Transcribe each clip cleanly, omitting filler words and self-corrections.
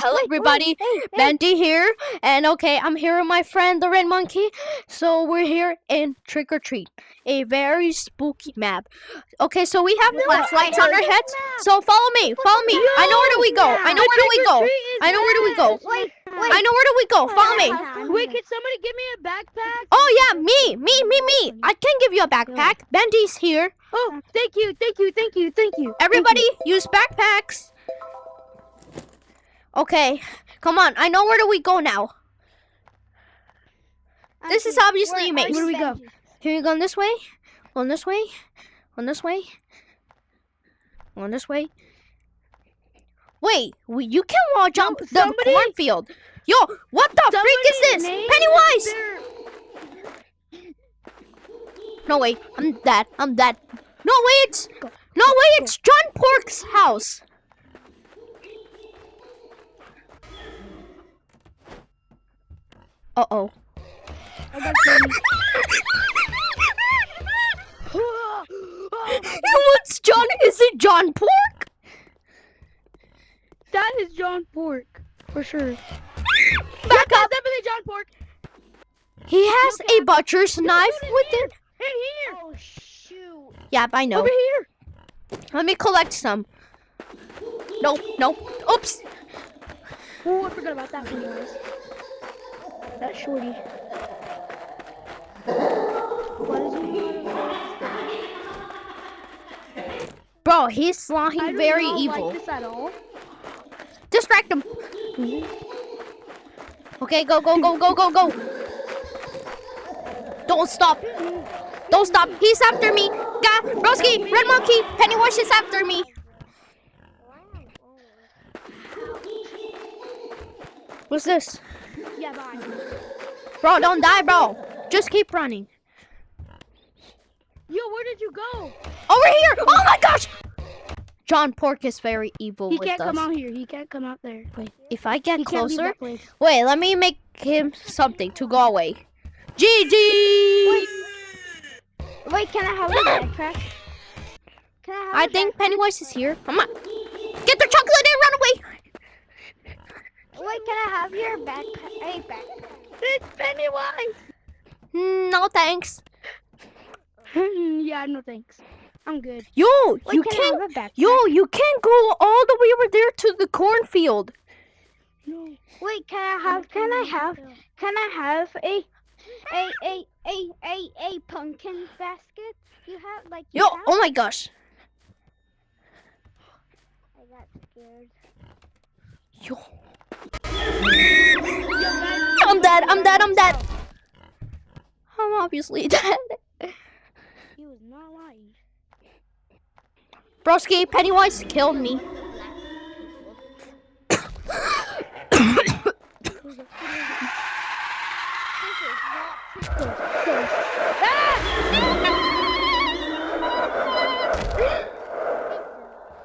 Hello everybody, Hey. Bendy here, and okay, I'm here with my friend the Red Monkey. So we're here in Trick or Treat, a very spooky map. Okay, so we have flashlights on our heads. So follow me, follow me. I know where do we go. I know where do we go. I know where do we go. I know where do we go. Follow me. Wait, can somebody give me a backpack? Oh yeah, me. I can give you a backpack. Bendy's here. Oh, thank you. Everybody use backpacks. Okay, come on. I know where do we go now. This is obviously a maze. Where do we go? Here you going this way? Going this way? Going this way? Going this way? Wait, you can wall jump the cornfield. Yo, what the freak is this? Pennywise! No way, I'm dead. No way, it's John Pork's house. Uh-oh. What's John? Is it John Pork? That is John Pork, for sure. Back up. Definitely John Pork. He has a butcher's knife with it. In here. Oh shoot! Yeah, I know. Over here. Let me collect some. No. Oops. Oh, I forgot about that Pennywise. That shorty. What is it? Bro, he's very I do not evil. like this at all. Distract him. Okay, go. Don't stop. He's after me. Broski, Red Monkey, Pennywise is after me. What's this? Yeah, bye. Bro, don't die, bro. Just keep running. Yo, where did you go? Over here! Oh my gosh! John Pork is very evil He with can't us. come out here. He can't come out there. Wait, if I get He can't leave closer... that place. Wait, let me make him something to go away. GG! Wait, can I have a backpack? Can I have I think Pennywise is here. Come on. Get the chocolate and run away! Wait, can I have your backpack? Hey, backpack. It's Pennywise. No thanks. Yeah, no thanks. I'm good. Yo, Wait, you can I can't... have a backpack? Yo, you can't go all the way over there to the cornfield. No. Wait, can I have a pumpkin basket? You have like you Yo, have? oh my gosh. I got scared. Yo. I'm dead. I'm obviously dead. He was not lying. Broski, Pennywise killed me.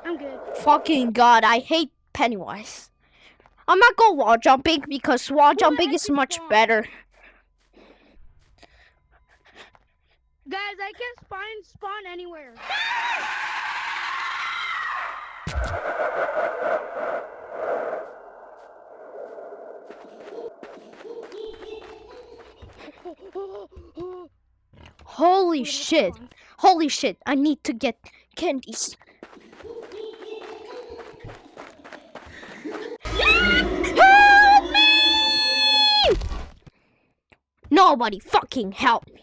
I'm good. Fucking God, I hate Pennywise. I'm not going wall jumping because wall jumping is much better. Guys, I can spawn anywhere. Holy shit, I need to get candies. Help me! Nobody fucking help me.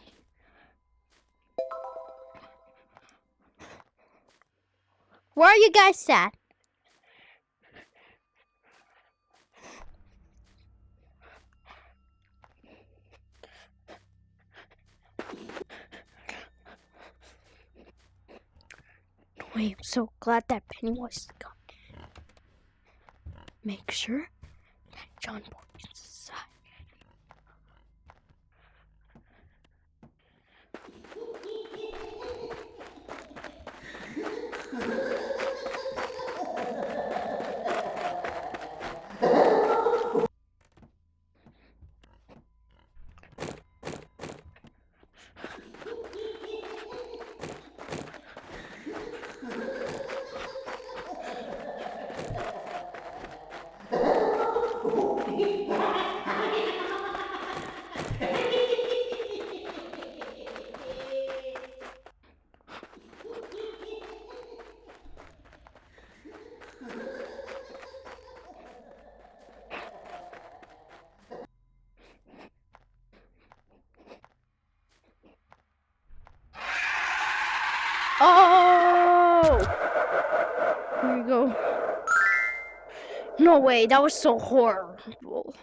Where are you guys at? Wait, I'm so glad that Pennywise is gone. Make sure that John Pork is inside. Oh! Here we go. No way, that was so horrible.